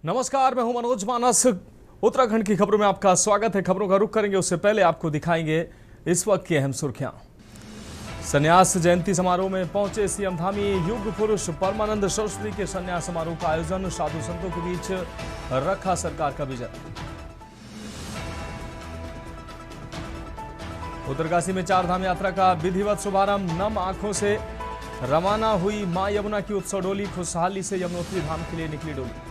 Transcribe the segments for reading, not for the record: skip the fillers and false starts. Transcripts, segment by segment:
नमस्कार, मैं हूं मनोज मानस। उत्तराखंड की खबरों में आपका स्वागत है। खबरों का रुख करेंगे उससे पहले आपको दिखाएंगे इस वक्त की अहम सुर्खियां। संन्यास जयंती समारोह में पहुंचे सीएम धामी। युग पुरुष परमानंद सरस्वती के संन्यास समारोह का आयोजन, साधु संतों के बीच रखा सरकार का विजन। उत्तरकाशी में चारधाम यात्रा का विधिवत शुभारंभ, नम आंखों से रवाना हुई मां यमुना की उत्सव डोली। खुशहाली से यमुनोत्री धाम के लिए निकली डोली।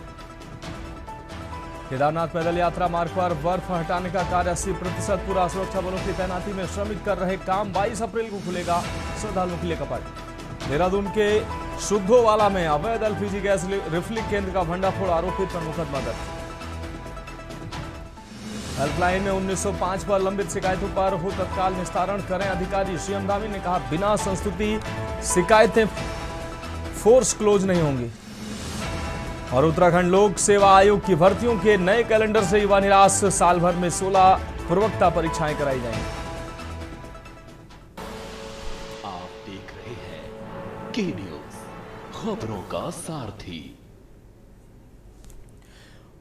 केदारनाथ पैदल यात्रा मार्ग पर बर्फ हटाने का कार्य 80% पूरा। सुरक्षा बलों की तैनाती में श्रमिक कर रहे काम। 22 अप्रैल को खुलेगा श्रद्धालुओं के लिए कपाट। देहरादून के शुद्धोवाला में अवैध एलपीजी गैस रिफिलिंग केंद्र का भंडाफोड़, आरोपित पर मुकदमा दर्ज। हेल्पलाइन में 1905 पर लंबित शिकायतों पर हो तत्काल निस्तारण करें अधिकारी। सीएम धामी ने कहा, बिना संस्तुति शिकायतें फोर्स क्लोज नहीं होंगी। और उत्तराखंड लोक सेवा आयोग की भर्तियों के नए कैलेंडर से युवा निराश। साल भर में 16 पूर्वकता परीक्षाएं कराई जाएंगी। आप देख रहे हैं के न्यूज, खबरों का सारथी।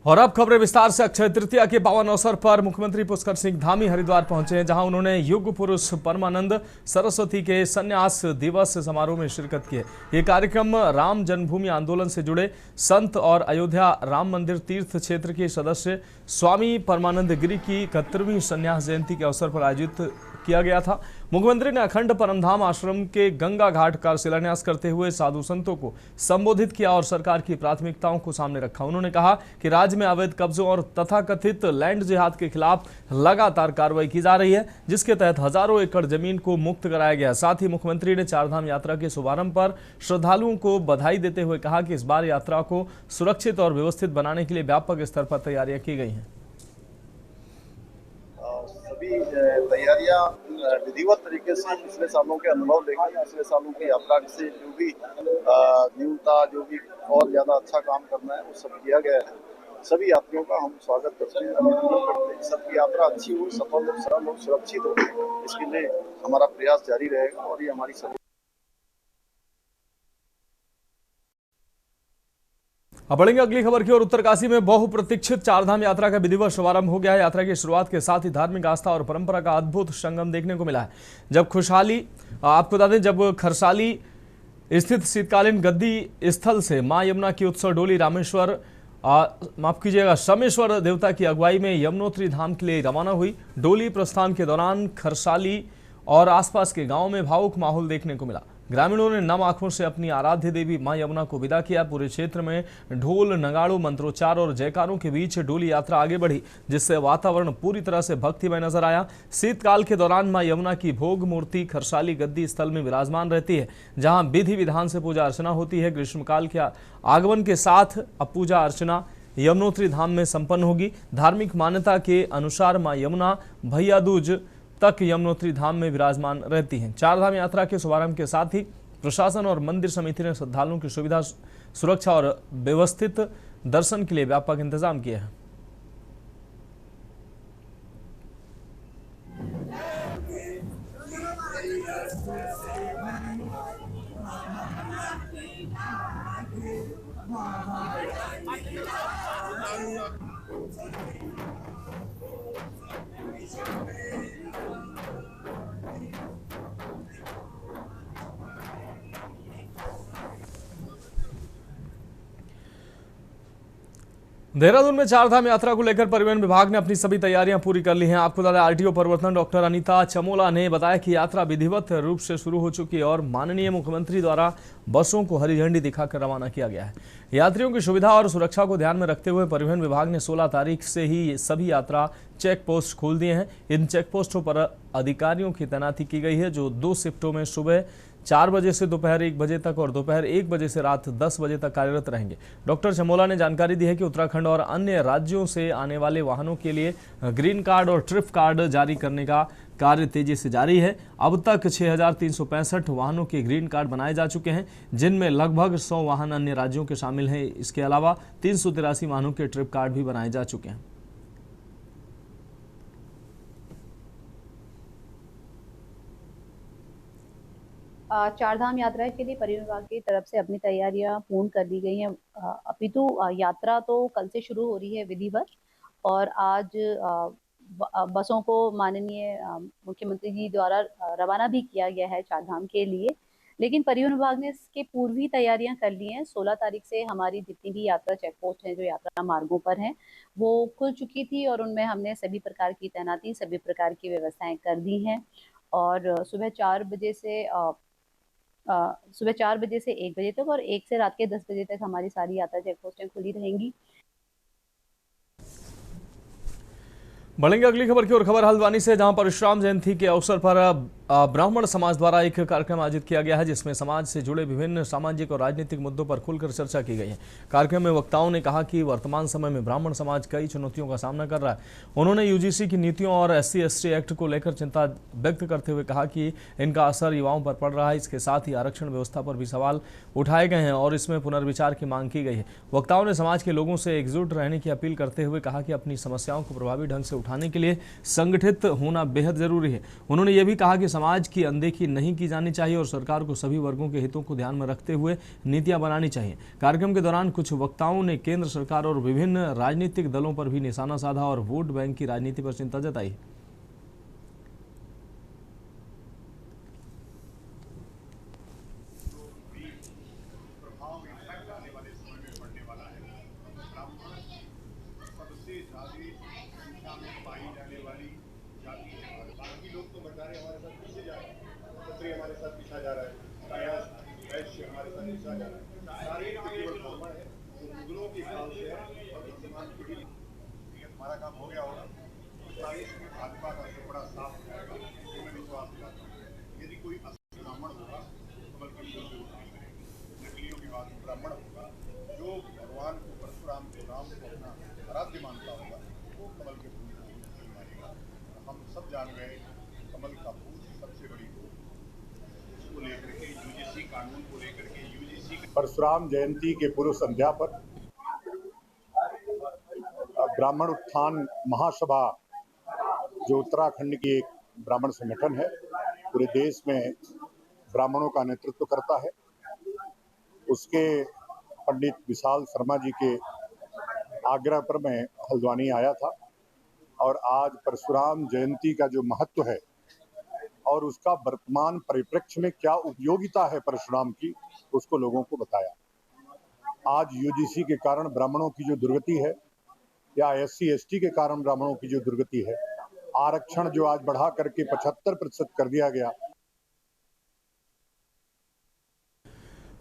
और अब खबरें विस्तार से। अक्षय तृतीया के पावन अवसर पर मुख्यमंत्री पुष्कर सिंह धामी हरिद्वार पहुंचे हैं, जहां उन्होंने युग पुरुष परमानंद सरस्वती के संन्यास दिवस समारोह में शिरकत की है। ये कार्यक्रम राम जन्मभूमि आंदोलन से जुड़े संत और अयोध्या राम मंदिर तीर्थ क्षेत्र के सदस्य स्वामी परमानंद गिरी की 71वीं संन्यास जयंती के अवसर पर आयोजित किया गया था। मुख्यमंत्री ने अखंड परमधाम आश्रम के गंगा घाट का शिलान्यास करते हुए साधु संतों को संबोधित किया और सरकार की प्राथमिकताओं को सामने रखा। उन्होंने कहा कि राज्य में अवैध कब्जों और तथाकथित लैंड जिहाद के खिलाफ लगातार कार्रवाई की जा रही है, जिसके तहत हजारों एकड़ जमीन को मुक्त कराया गया। साथ ही मुख्यमंत्री ने चारधाम यात्रा के शुभारंभ पर श्रद्धालुओं को बधाई देते हुए कहा कि इस बार यात्रा को सुरक्षित और व्यवस्थित बनाने के लिए व्यापक स्तर पर तैयारियां की गई हैं। सभी तैयारियां विधिवत तरीके से पिछले सालों के अनुभव लेकर, पिछले सालों की यात्रा से जो भी न्यूनता, जो भी और ज्यादा अच्छा काम करना है, वो सब किया गया है। सभी यात्रियों का हम स्वागत करते हैं, अभिनंदन करते हैं। सबकी यात्रा अच्छी हो, सफल हो, सरल हो, सुरक्षित हो, इसके लिए हमारा प्रयास जारी रहेगा और ये हमारी सभी। अब बढ़ेंगे अगली खबर की ओर। उत्तरकाशी में बहुप्रतीक्षित चारधाम यात्रा का विधिवत शुभारंभ हो गया है। यात्रा की शुरुआत के साथ ही धार्मिक आस्था और परंपरा का अद्भुत संगम देखने को मिला है। आपको बता दें, जब खरसाली स्थित शीतकालीन गद्दी स्थल से मां यमुना की उत्सव डोली समेश्वर देवता की अगुवाई में यमुनोत्री धाम के लिए रवाना हुई। डोली प्रस्थान के दौरान खरसाली और आसपास के गांवों में भावुक माहौल देखने को मिला। ग्रामीणों ने नम आंखों से अपनी आराध्य देवी मां यमुना को विदा किया। पूरे क्षेत्र में ढोल, नगाड़ों, मंत्रोच्चार और जयकारों के बीच डोली यात्रा आगे बढ़ी, जिससे वातावरण पूरी तरह से भक्तिमय नजर आया। शीतकाल के दौरान मां यमुना की भोग मूर्ति खरसाली गद्दी स्थल में विराजमान रहती है, जहां विधि विधान से पूजा अर्चना होती है। ग्रीष्मकाल के आगमन के साथ अब पूजा अर्चना यमुनोत्री धाम में संपन्न होगी। धार्मिक मान्यता के अनुसार मां यमुना भैया दूज तक यमुनोत्री धाम में विराजमान रहती हैं। चारधाम यात्रा के शुभारंभ के साथ ही प्रशासन और मंदिर समिति ने श्रद्धालुओं की सुविधा, सुरक्षा और व्यवस्थित दर्शन के लिए व्यापक इंतजाम किए हैं। देहरादून में चारधाम यात्रा को लेकर परिवहन विभाग ने अपनी सभी तैयारियां पूरी कर ली हैं। आपको बता दें, आरटीओ प्रवर्तन डॉक्टर अनीता चमोला ने बताया कि यात्रा विधिवत रूप से शुरू हो चुकी है और माननीय मुख्यमंत्री द्वारा बसों को हरी झंडी दिखाकर रवाना किया गया है। यात्रियों की सुविधा और सुरक्षा को ध्यान में रखते हुए परिवहन विभाग ने 16 तारीख से ही सभी यात्रा चेक पोस्ट खोल दिए हैं। इन चेक पोस्टों पर अधिकारियों की तैनाती की गई है, जो 2 शिफ्टों में सुबह 4 बजे से दोपहर 1 बजे तक और दोपहर 1 बजे से रात 10 बजे तक कार्यरत रहेंगे। डॉक्टर चमोला ने जानकारी दी है कि उत्तराखंड और अन्य राज्यों से आने वाले वाहनों के लिए ग्रीन कार्ड और ट्रिप कार्ड जारी करने का कार्य तेजी से जारी है। अब तक 6365 वाहनों के ग्रीन कार्ड बनाए जा चुके हैं, जिनमें लगभग 100 वाहन अन्य राज्यों के शामिल हैं। इसके अलावा 383 वाहनों के ट्रिप कार्ड भी बनाए जा चुके हैं। चारधाम यात्रा के लिए परिवहन विभाग की तरफ से अपनी तैयारियां पूर्ण कर ली गई हैं। अपितु यात्रा तो कल से शुरू हो रही है विधिवत, और आज बसों को माननीय मुख्यमंत्री जी द्वारा रवाना भी किया गया है चारधाम के लिए। लेकिन परिवहन विभाग ने इसके पूर्व ही तैयारियां कर ली हैं। 16 तारीख से हमारी जितनी भी यात्रा चेक पोस्ट हैं जो यात्रा मार्गों पर हैं वो खुल चुकी थी, और उनमें हमने सभी प्रकार की तैनाती, सभी प्रकार की व्यवस्थाएं कर दी हैं। और सुबह 4 बजे से 1 बजे तक और 1 से रात के 10 बजे तक हमारी सारी यात्रा चेक पोस्टें खुली रहेंगी। बढ़ेंगे अगली खबर की ओर। खबर हल्द्वानी से, जहां परशुराम जयंती के अवसर पर ब्राह्मण समाज द्वारा एक कार्यक्रम आयोजित किया गया है, जिसमें समाज से जुड़े विभिन्न सामाजिक और राजनीतिक मुद्दों पर खुलकर चर्चा की गई है। कार्यक्रम में वक्ताओं ने कहा कि वर्तमान समय में ब्राह्मण समाज कई चुनौतियों का सामना कर रहा है। उन्होंने यूजीसी की नीतियों और SC/ST एक्ट को लेकर चिंता व्यक्त करते हुए कहा कि इनका असर युवाओं पर पड़ रहा है। इसके साथ ही आरक्षण व्यवस्था पर भी सवाल उठाए गए हैं और इसमें पुनर्विचार की मांग की गई है। वक्ताओं ने समाज के लोगों से एकजुट रहने की अपील करते हुए कहा कि अपनी समस्याओं को प्रभावी ढंग से उठाने के लिए संगठित होना बेहद जरूरी है। उन्होंने ये भी कहा कि समाज की अनदेखी नहीं की जानी चाहिए और सरकार को सभी वर्गों के हितों को ध्यान में रखते हुए नीतियां बनानी चाहिए। कार्यक्रम के दौरान कुछ वक्ताओं ने केंद्र सरकार और विभिन्न राजनीतिक दलों पर भी निशाना साधा और वोट बैंक की राजनीति पर चिंता जताई। हमारे साथ पिछा जा रहा है, वैश्य हमारे साथ पिछा जा रहा है। सारे केवल ब्राह्मण है, मुगलों के काल से है और वर्तमान पीढ़ी। हमारा काम हो गया होगा, 40 में भाजपा का टुकड़ा साफ हो जाएगा, ये मैं विश्वास दिलाता हूँ। यदि कोई असली ब्राह्मण होगा तो कमल के फूल से उठाई करेंगे। नकलियों की बात ब्राह्मण होगा, जो भगवान को, परशुराम को, राम को अपना आराध्य मानता होगा, वो कमल के फूल से मानेगा। हम सब जान गए कमल का फूल सबसे बड़ी को लेकर के यूजीसी कानून को लेकर के यूजीसी परशुराम जयंती के पूर्व संध्या पर ब्राह्मण उत्थान महासभा, जो उत्तराखंड की एक ब्राह्मण संगठन है, पूरे देश में ब्राह्मणों का नेतृत्व करता है, उसके पंडित विशाल शर्मा जी के आग्रह पर मैं हल्द्वानी आया था और आज परशुराम जयंती का जो महत्व है और उसका वर्तमान परिप्रेक्ष्य में क्या उपयोगिता है परशुराम की, उसको लोगों को बताया। आज यूजीसी के कारण ब्राह्मणों की जो दुर्गति है या SC/ST के कारण ब्राह्मणों की जो दुर्गति है, आरक्षण जो आज बढ़ा करके 75% कर दिया गया।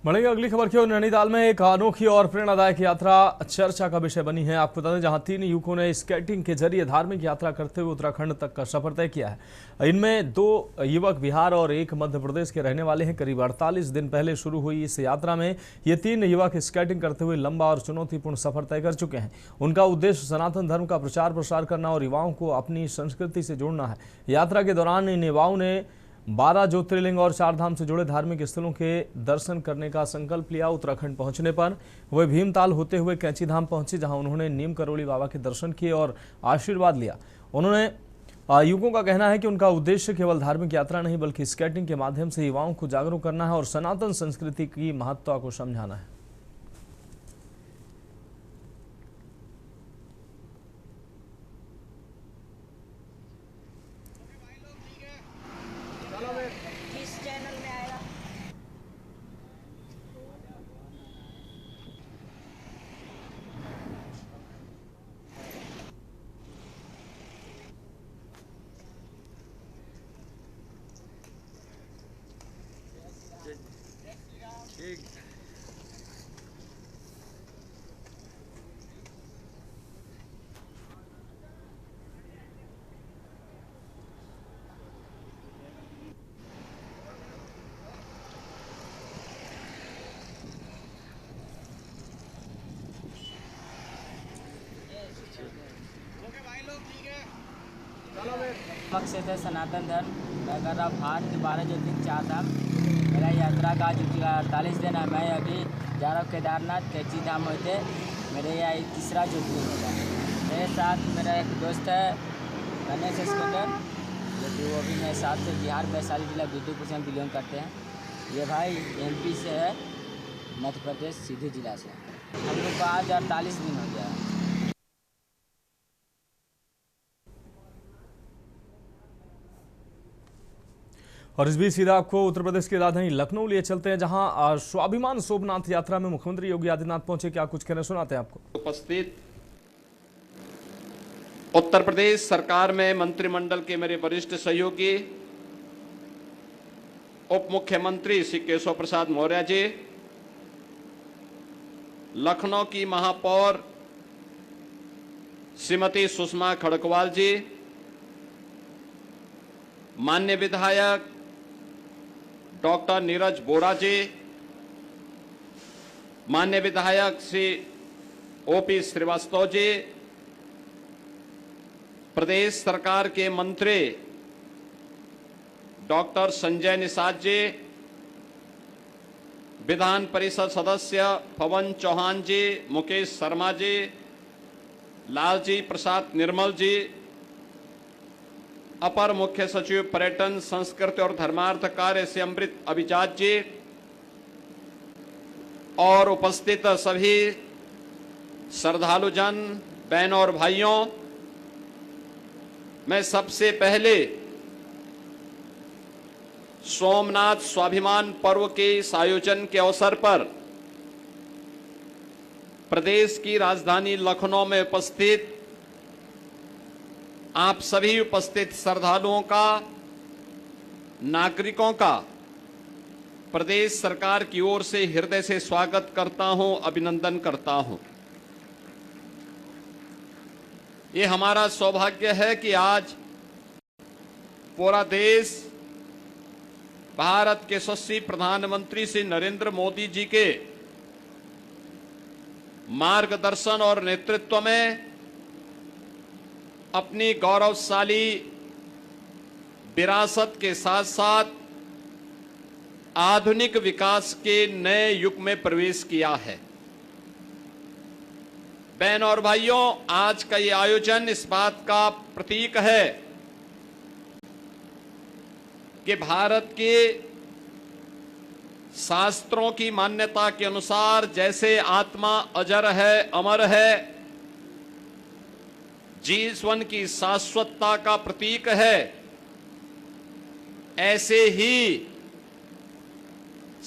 बढ़ेंगे अगली खबर की ओर। नैनीताल में एक अनोखी और प्रेरणादायक यात्रा चर्चा का विषय बनी है। आपको बता दें, जहां 3 युवकों ने स्केटिंग के जरिए धार्मिक यात्रा करते हुए उत्तराखंड तक का सफर तय किया है। इनमें 2 युवक बिहार और 1 मध्य प्रदेश के रहने वाले हैं। करीब 48 दिन पहले शुरू हुई इस यात्रा में ये 3 युवक स्केटिंग करते हुए लंबा और चुनौतीपूर्ण सफर तय कर चुके हैं। उनका उद्देश्य सनातन धर्म का प्रचार प्रसार करना और युवाओं को अपनी संस्कृति से जोड़ना है। यात्रा के दौरान इन युवाओं ने 12 ज्योतिर्लिंग और 4 धाम से जुड़े धार्मिक स्थलों के दर्शन करने का संकल्प लिया। उत्तराखंड पहुंचने पर वे भीमताल होते हुए कैंची धाम पहुंचे, जहां उन्होंने नीम करोली बाबा के दर्शन किए और आशीर्वाद लिया। उन्होंने युवकों का कहना है कि उनका उद्देश्य केवल धार्मिक यात्रा नहीं बल्कि स्केटिंग के माध्यम से युवाओं को जागरूक करना है और सनातन संस्कृति की महत्ता को समझाना है। किस चैनल में आएगा? ठीक। मकसद है सनातन धर्म। मैं कर रहा भारत के 12 ज्योतिर्लिंग 4 धाम। मेरा यात्रा का जो 48 दिन है। मैं अभी जा रहा हूँ केदारनाथ, कैंची धाम होते। मेरे यहाँ 3रा ज्योतिर्लिंग होगा। मेरे साथ मेरा एक दोस्त है गणेश स्कूटर, जो कि वो भी मेरे साथ से बिहार वैशाली जिला विद्युतपुर से हम बिलोंग करते हैं। ये भाई MP से है, मध्य प्रदेश सीधी जिला से। हम लोग को आज 48 दिन हो गया है। और इस बीच सीधा आपको उत्तर प्रदेश की राजधानी लखनऊ लिए चलते हैं, जहां स्वाभिमान सोमनाथ यात्रा में मुख्यमंत्री योगी आदित्यनाथ पहुंचे। क्या कुछ कहना सुनाते हैं आपको। उपस्थित उत्तर प्रदेश सरकार में मंत्रिमंडल के मेरे वरिष्ठ सहयोगी उप मुख्यमंत्री श्री केशव प्रसाद मौर्य जी, लखनऊ की महापौर श्रीमती सुषमा खड़गवाल जी, माननीय विधायक डॉक्टर नीरज बोरा जी, माननीय विधायक श्री OP श्रीवास्तव जी, प्रदेश सरकार के मंत्री डॉक्टर संजय निषाद जी, विधान परिषद सदस्य पवन चौहान जी, मुकेश शर्मा जी, लालजी प्रसाद निर्मल जी, अपर मुख्य सचिव पर्यटन संस्कृति और धर्मार्थ कार्य से अमृत अभिजात जी और उपस्थित सभी श्रद्धालुजन, बहनों और भाइयों, मैं सबसे पहले सोमनाथ स्वाभिमान पर्व के इस आयोजन के अवसर पर प्रदेश की राजधानी लखनऊ में उपस्थित आप सभी उपस्थित श्रद्धालुओं का, नागरिकों का प्रदेश सरकार की ओर से हृदय से स्वागत करता हूं, अभिनंदन करता हूं। ये हमारा सौभाग्य है कि आज पूरा देश भारत के यशस्वी प्रधानमंत्री श्री नरेंद्र मोदी जी के मार्गदर्शन और नेतृत्व में अपनी गौरवशाली विरासत के साथ साथ आधुनिक विकास के नए युग में प्रवेश किया है। बहनों और भाइयों, आज का ये आयोजन इस बात का प्रतीक है कि भारत के शास्त्रों की मान्यता के अनुसार जैसे आत्मा अजर है, अमर है, जीवन की शाश्वतता का प्रतीक है, ऐसे ही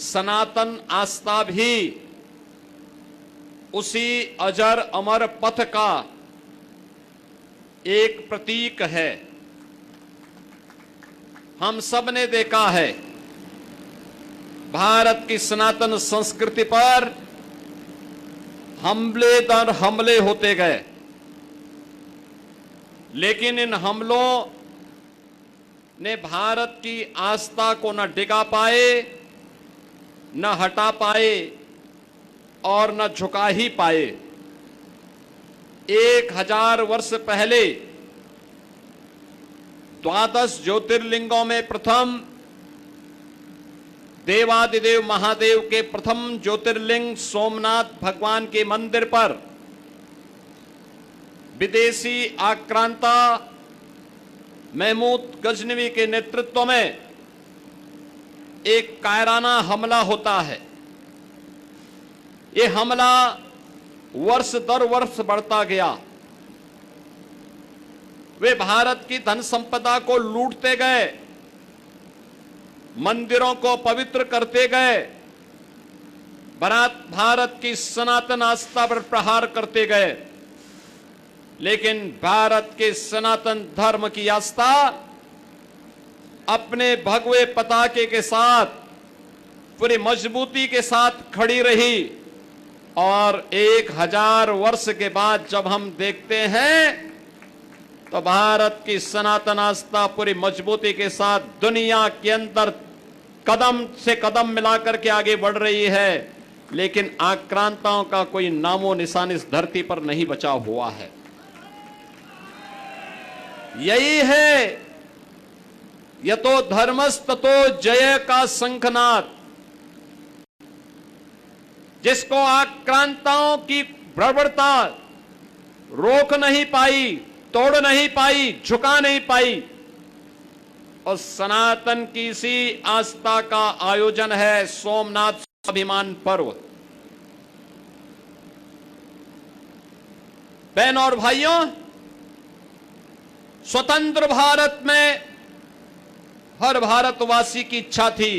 सनातन आस्था भी उसी अजर अमर पथ का एक प्रतीक है। हम सब ने देखा है भारत की सनातन संस्कृति पर हमले दर हमले होते गए, लेकिन इन हमलों ने भारत की आस्था को न डिगा पाए, न हटा पाए और न झुका ही पाए। 1000 वर्ष पहले 12 ज्योतिर्लिंगों में प्रथम देवादिदेव महादेव के प्रथम ज्योतिर्लिंग सोमनाथ भगवान के मंदिर पर विदेशी आक्रांता महमूद गजनवी के नेतृत्व में एक कायराना हमला होता है। ये हमला वर्ष दर वर्ष बढ़ता गया। वे भारत की धन संपदा को लूटते गए, मंदिरों को पवित्र करते गए, भारत की सनातन आस्था पर प्रहार करते गए। लेकिन भारत के सनातन धर्म की आस्था अपने भगवे पताके के साथ पूरी मजबूती के साथ खड़ी रही और 1000 वर्ष के बाद जब हम देखते हैं तो भारत की सनातन आस्था पूरी मजबूती के साथ दुनिया के अंदर कदम से कदम मिलाकर के आगे बढ़ रही है। लेकिन आक्रांताओं का कोई नामो निशान इस धरती पर नहीं बचा हुआ है। यही है यतो धर्मस्ततो जय का शंखनाद, जिसको आक्रांताओं की बर्बरता रोक नहीं पाई, तोड़ नहीं पाई, झुका नहीं पाई उस सनातन की इसी आस्था का आयोजन है सोमनाथ स्वाभिमान पर्व। बहनों और भाइयों, स्वतंत्र भारत में हर भारतवासी की इच्छा थी,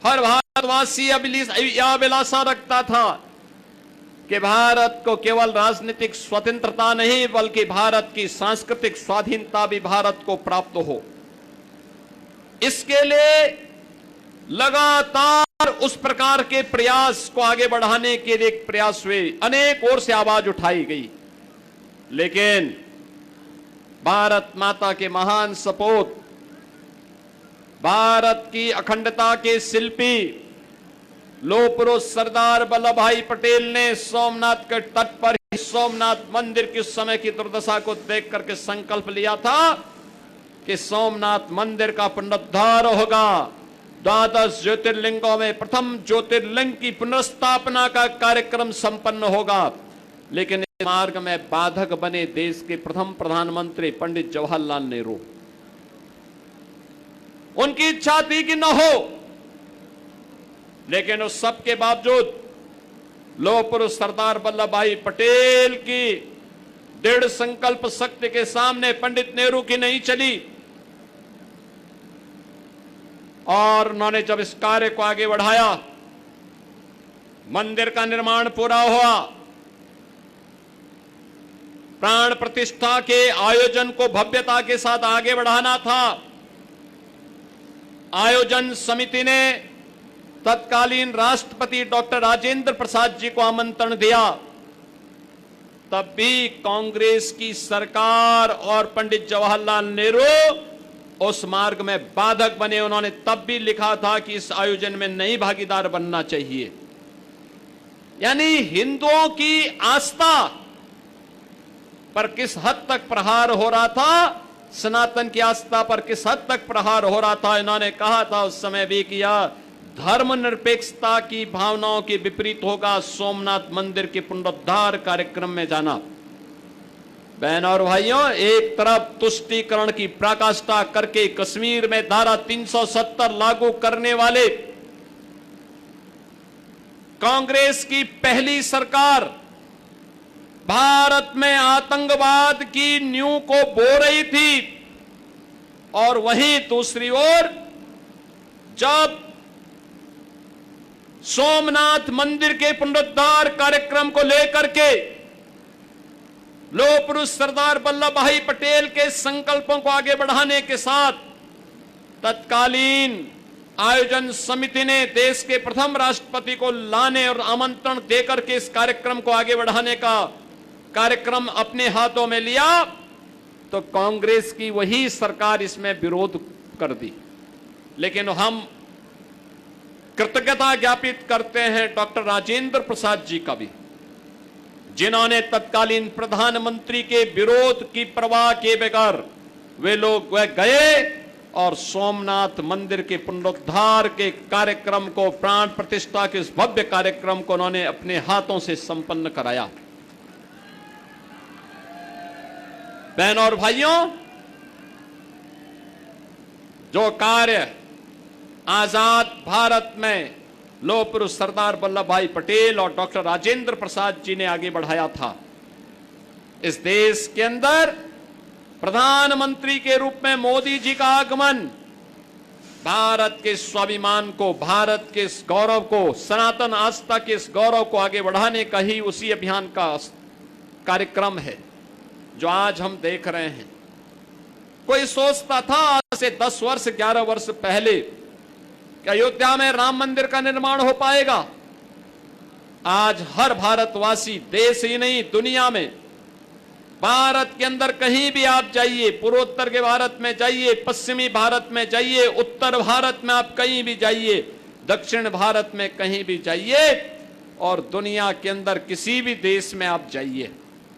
हर भारतवासी अभिलाषा रखता था कि भारत को केवल राजनीतिक स्वतंत्रता नहीं बल्कि भारत की सांस्कृतिक स्वाधीनता भी भारत को प्राप्त हो। इसके लिए लगातार उस प्रकार के प्रयास को आगे बढ़ाने के लिए प्रयास हुए, अनेक ओर से आवाज उठाई गई, लेकिन भारत माता के महान सपूत, भारत की अखंडता के शिल्पी लौह पुरुष सरदार वल्लभ भाई पटेल ने सोमनाथ के तट पर ही सोमनाथ मंदिर की उस समय की दुर्दशा को देख करके संकल्प लिया था कि सोमनाथ मंदिर का पुनरुद्धार होगा। 12 ज्योतिर्लिंगों में प्रथम ज्योतिर्लिंग की पुनर्स्थापना का कार्यक्रम संपन्न होगा। लेकिन इस मार्ग में बाधक बने देश के प्रथम प्रधानमंत्री पंडित जवाहरलाल नेहरू। उनकी इच्छा थी कि न हो, लेकिन उस सब के बावजूद लौह पुरुष सरदार वल्लभ भाई पटेल की दृढ़ संकल्प शक्ति के सामने पंडित नेहरू की नहीं चली और उन्होंने जब इस कार्य को आगे बढ़ाया, मंदिर का निर्माण पूरा हुआ, प्राण प्रतिष्ठा के आयोजन को भव्यता के साथ आगे बढ़ाना था। आयोजन समिति ने तत्कालीन राष्ट्रपति डॉक्टर राजेंद्र प्रसाद जी को आमंत्रण दिया, तब भी कांग्रेस की सरकार और पंडित जवाहरलाल नेहरू उस मार्ग में बाधक बने। उन्होंने तब भी लिखा था कि इस आयोजन में नई भागीदार बनना चाहिए। यानी हिंदुओं की आस्था पर किस हद तक प्रहार हो रहा था, सनातन की आस्था पर किस हद तक प्रहार हो रहा था। इन्होंने कहा था उस समय भी किया, धर्मनिरपेक्षता की भावनाओं के विपरीत होगा सोमनाथ मंदिर के पुनरुद्धार कार्यक्रम में जाना। बहनों और भाइयों, एक तरफ तुष्टीकरण की पराकाष्ठा करके कश्मीर में धारा 370 लागू करने वाले कांग्रेस की पहली सरकार भारत में आतंकवाद की नींव को बो रही थी, और वहीं दूसरी ओर जब सोमनाथ मंदिर के पुनरुद्धार कार्यक्रम को लेकर के लौह पुरुष सरदार वल्लभ भाई पटेल के संकल्पों को आगे बढ़ाने के साथ तत्कालीन आयोजन समिति ने देश के प्रथम राष्ट्रपति को लाने और आमंत्रण देकर के इस कार्यक्रम को आगे बढ़ाने का कार्यक्रम अपने हाथों में लिया, तो कांग्रेस की वही सरकार इसमें विरोध कर दी। लेकिन हम कृतज्ञता ज्ञापित करते हैं डॉक्टर राजेंद्र प्रसाद जी का भी, जिन्होंने तत्कालीन प्रधानमंत्री के विरोध की परवाह किए बगैर वह गए और सोमनाथ मंदिर के पुनरुद्धार के कार्यक्रम को, प्राण प्रतिष्ठा के इस भव्य कार्यक्रम को उन्होंने अपने हाथों से संपन्न कराया। बहनों और भाइयों, जो कार्य आजाद भारत में लौह पुरुष सरदार वल्लभ भाई पटेल और डॉक्टर राजेंद्र प्रसाद जी ने आगे बढ़ाया था, इस देश के अंदर प्रधानमंत्री के रूप में मोदी जी का आगमन भारत के स्वाभिमान को, भारत के इस गौरव को, सनातन आस्था के इस गौरव को आगे बढ़ाने का ही उसी अभियान का कार्यक्रम है जो आज हम देख रहे हैं। कोई सोचता था आज से 10 वर्ष 11 वर्ष पहले कि अयोध्या में राम मंदिर का निर्माण हो पाएगा। आज हर भारतवासी, देश ही नहीं दुनिया में, भारत के अंदर कहीं भी आप जाइए, पूर्वोत्तर के भारत में जाइए, पश्चिमी भारत में जाइए, उत्तर भारत में आप कहीं भी जाइए, दक्षिण भारत में कहीं भी जाइए, और दुनिया के अंदर किसी भी देश में आप जाइए,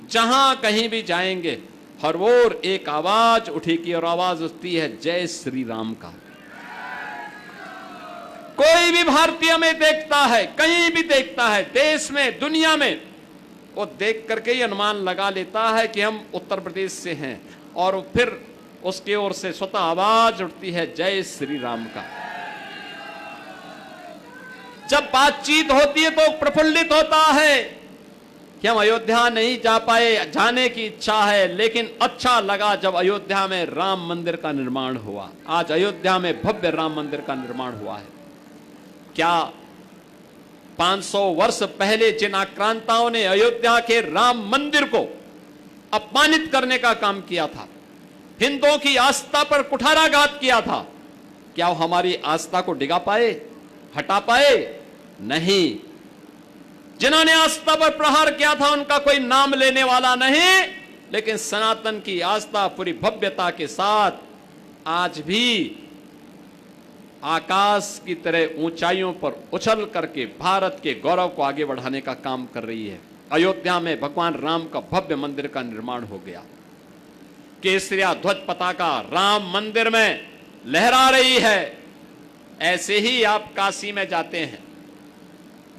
जहां कहीं भी जाएंगे हर ओर एक आवाज उठेगी और आवाज उठती है जय श्री राम का। कोई भी भारतीय में देखता है, कहीं भी देखता है, देश में दुनिया में, वो देख करके ही अनुमान लगा लेता है कि हम उत्तर प्रदेश से हैं, और फिर उसकी ओर से स्वतः आवाज उठती है जय श्री राम का। जब बातचीत होती है तो प्रफुल्लित होता है कि हम अयोध्या नहीं जा पाए, जाने की इच्छा है, लेकिन अच्छा लगा जब अयोध्या में राम मंदिर का निर्माण हुआ। आज अयोध्या में भव्य राम मंदिर का निर्माण हुआ है। क्या 500 वर्ष पहले जिन आक्रांताओं ने अयोध्या के राम मंदिर को अपमानित करने का काम किया था, हिंदुओं की आस्था पर कुठाराघात किया था, क्या वो हमारी आस्था को डिगा पाए, हटा पाए? नहीं। जिन्होंने आस्था पर प्रहार किया था उनका कोई नाम लेने वाला नहीं, लेकिन सनातन की आस्था पूरी भव्यता के साथ आज भी आकाश की तरह ऊंचाइयों पर उछल करके भारत के गौरव को आगे बढ़ाने का काम कर रही है। अयोध्या में भगवान राम का भव्य मंदिर का निर्माण हो गया। केसरिया ध्वज पताका राम मंदिर में लहरा रही है। ऐसे ही आप काशी में जाते हैं,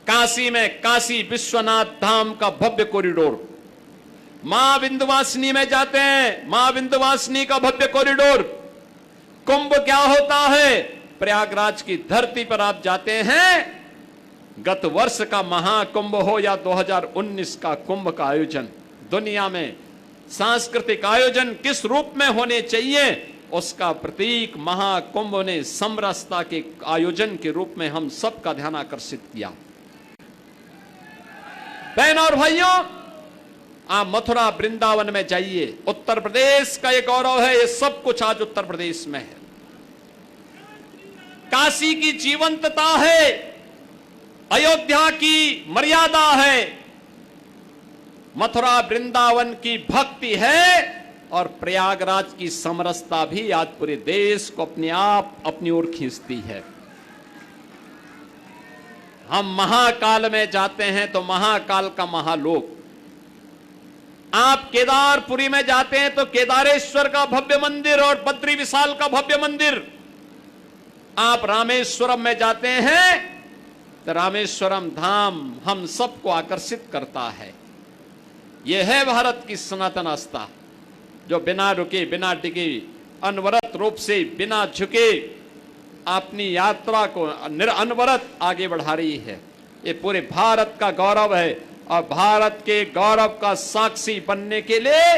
काशी में काशी विश्वनाथ धाम का भव्य कॉरिडोर, मां विंध्यवासिनी में जाते हैं, मां विंध्यवासिनी का भव्य कॉरिडोर। कुंभ क्या होता है? प्रयागराज की धरती पर आप जाते हैं, गत वर्ष का महाकुंभ हो या 2019 का कुंभ का आयोजन, दुनिया में सांस्कृतिक आयोजन किस रूप में होने चाहिए उसका प्रतीक महाकुंभ ने समरसता के आयोजन के रूप में हम सबका ध्यान आकर्षित किया। बहनों और भाइयों, आप मथुरा वृंदावन में जाइए, उत्तर प्रदेश का ये गौरव है, ये सब कुछ आज उत्तर प्रदेश में है। काशी की जीवंतता है, अयोध्या की मर्यादा है, मथुरा वृंदावन की भक्ति है, और प्रयागराज की समरसता भी आज पूरे देश को अपने आप अपनी ओर खींचती है। हम महाकाल में जाते हैं तो महाकाल का महालोक, आप केदारपुरी में जाते हैं तो केदारेश्वर का भव्य मंदिर और बद्री विशाल का भव्य मंदिर, आप रामेश्वरम में जाते हैं तो रामेश्वरम धाम हम सबको आकर्षित करता है। यह है भारत की सनातन आस्था, जो बिना रुके, बिना टिके, अनवरत रूप से बिना झुके अपनी यात्रा को अनवरत आगे बढ़ा रही है। ये पूरे भारत का गौरव है, और भारत के गौरव का साक्षी बनने के लिए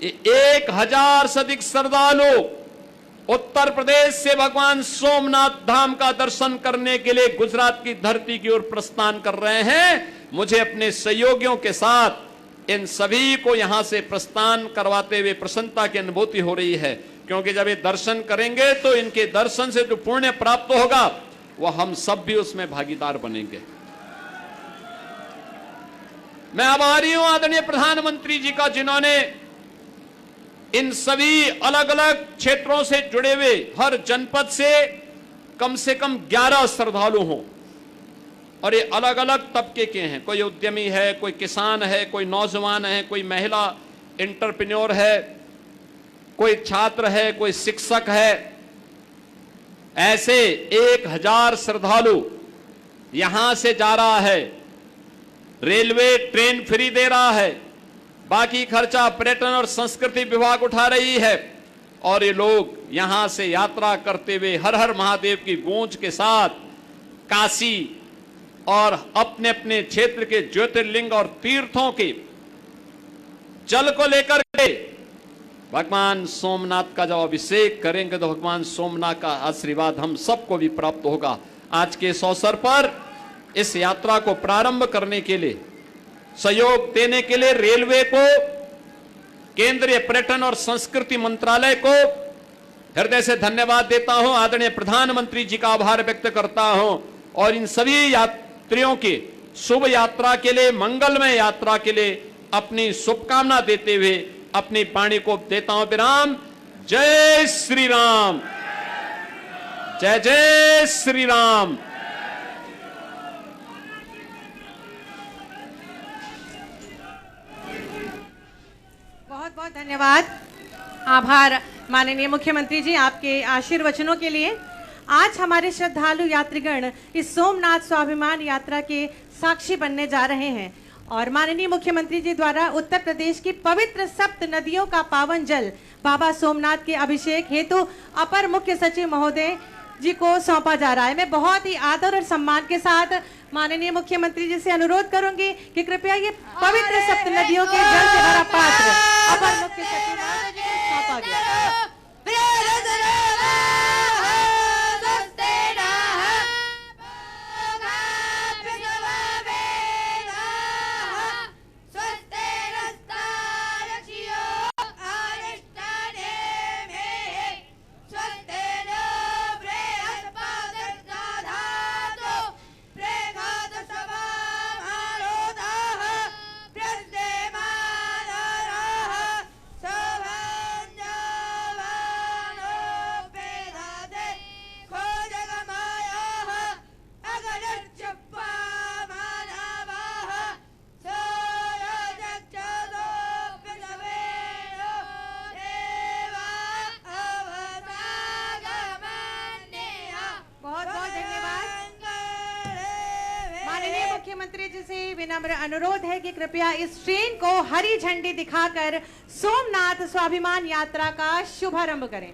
1000 से अधिक श्रद्धालु उत्तर प्रदेश से भगवान सोमनाथ धाम का दर्शन करने के लिए गुजरात की धरती की ओर प्रस्थान कर रहे हैं। मुझे अपने सहयोगियों के साथ इन सभी को यहां से प्रस्थान करवाते हुए प्रसन्नता की अनुभूति हो रही है, क्योंकि जब ये दर्शन करेंगे तो इनके दर्शन से जो पुण्य प्राप्त होगा वो हम सब भी उसमें भागीदार बनेंगे। मैं आभारी हूं आदरणीय प्रधानमंत्री जी का, जिन्होंने इन सभी अलग अलग क्षेत्रों से जुड़े हुए हर जनपद से कम 11 श्रद्धालु हों, और ये अलग अलग तबके के हैं। कोई उद्यमी है, कोई किसान है, कोई नौजवान है, कोई महिला एंटरप्रेन्योर है, कोई छात्र है, कोई शिक्षक है। ऐसे 1000 श्रद्धालु यहां से जा रहा है। रेलवे ट्रेन फ्री दे रहा है, बाकी खर्चा पर्यटन और संस्कृति विभाग उठा रही है, और ये लोग यहां से यात्रा करते हुए हर हर महादेव की गूंज के साथ काशी और अपने अपने क्षेत्र के ज्योतिर्लिंग और तीर्थों के जल को लेकर के भगवान सोमनाथ का जब अभिषेक करेंगे तो भगवान सोमनाथ का आशीर्वाद हम सबको भी प्राप्त होगा। आज के इस अवसर पर इस यात्रा को प्रारंभ करने के लिए, सहयोग देने के लिए रेलवे को, केंद्रीय पर्यटन और संस्कृति मंत्रालय को हृदय से धन्यवाद देता हूं। आदरणीय प्रधानमंत्री जी का आभार व्यक्त करता हूं, और इन सभी यात्रियों की शुभ यात्रा के लिए, मंगलमय यात्रा के लिए अपनी शुभकामना देते हुए अपनी वाणी को देता हूं विराम। जय श्री राम, जय जय श्री राम। बहुत बहुत धन्यवाद, आभार माननीय मुख्यमंत्री जी आपके आशीर्वचनों के लिए। आज हमारे श्रद्धालु यात्रीगण इस सोमनाथ स्वाभिमान यात्रा के साक्षी बनने जा रहे हैं, और माननीय मुख्यमंत्री जी द्वारा उत्तर प्रदेश की पवित्र सप्त नदियों का पावन जल बाबा सोमनाथ के अभिषेक हेतु अपर मुख्य सचिव महोदय जी को सौंपा जा रहा है। मैं बहुत ही आदर और सम्मान के साथ माननीय मुख्यमंत्री जी से अनुरोध करूंगी कि कृपया ये पवित्र सप्त नदियों के जल से भरा पात्र अपर मुख्य सचिव महोदय जी को सौंपा गया। मुख्यमंत्री जी से विनम्र अनुरोध है कि कृपया इस ट्रेन को हरी झंडी दिखाकर सोमनाथ स्वाभिमान यात्रा का शुभारंभ करें।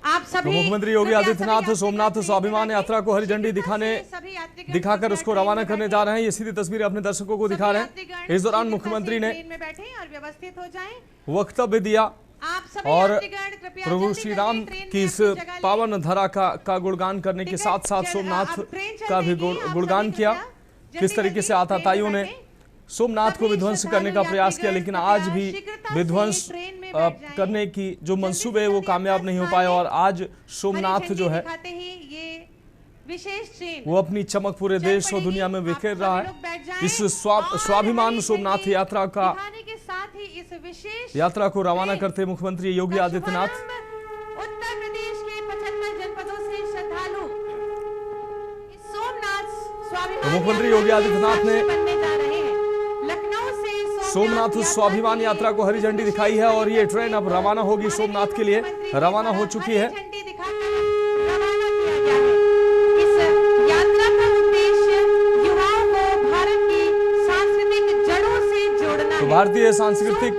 आप सभी मुख्यमंत्री योगी आदित्यनाथ सोमनाथ स्वाभिमान यात्रा को हरी झंडी दिखाकर उसको रवाना करने जा रहे हैं। ये सीधी तस्वीरें अपने दर्शकों को दिखा रहे हैं। इस दौरान मुख्यमंत्री ने व्यवस्थित हो जाएं। वक्तव्य दिया और प्रभु श्री राम की इस पावन धरा का गुणगान करने के साथ साथ सोमनाथ का भी गुणगान किया। किस तरीके से आतताइयों ने सोमनाथ को विध्वंस करने का प्रयास किया, लेकिन आज भी विध्वंस करने की जो मंसूबे वो कामयाब नहीं हो पाए और आज सोमनाथ जो है वो अपनी चमक पूरे देश और दुनिया में बिखेर रहा है। इस स्वाभिमान सोमनाथ यात्रा को रवाना करते मुख्यमंत्री योगी आदित्यनाथ उत्तर प्रदेश के 75 जनपदों से श्रद्धालु सोमनाथ मुख्यमंत्री योगी आदित्यनाथ ने सोमनाथ स्वाभिमान यात्रा को हरी झंडी दिखाई है और ये ट्रेन अब रवाना होगी सोमनाथ के लिए, रवाना हो चुकी है। इस यात्रा का उद्देश्य युवाओं को भारत की सांस्कृतिक जड़ों से जोड़ना है। भारतीय सांस्कृतिक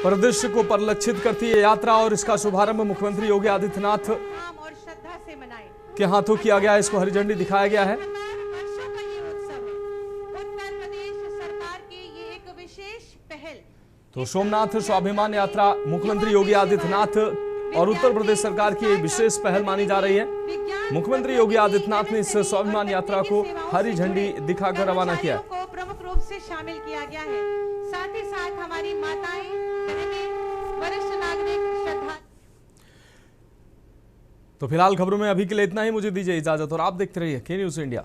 परिदृश्य को परिलक्षित करती है यात्रा और इसका शुभारंभ मुख्यमंत्री योगी आदित्यनाथ और श्रद्धा से मनाएं। के हाथों किया गया, इसको हरी झंडी दिखाया गया है। तो सोमनाथ स्वाभिमान यात्रा मुख्यमंत्री योगी आदित्यनाथ और उत्तर प्रदेश सरकार की एक विशेष पहल मानी जा रही है। मुख्यमंत्री योगी आदित्यनाथ ने इस स्वाभिमान यात्रा को हरी झंडी दिखाकर रवाना किया को प्रमुख रूप से शामिल किया गया है। साथ ही साथ हमारी माताएं, वरिष्ठ नागरिक, श्रद्धा। तो फिलहाल खबरों में अभी के लिए इतना ही। मुझे दीजिए इजाजत और आप देखते रहिए के न्यूज़ इंडिया।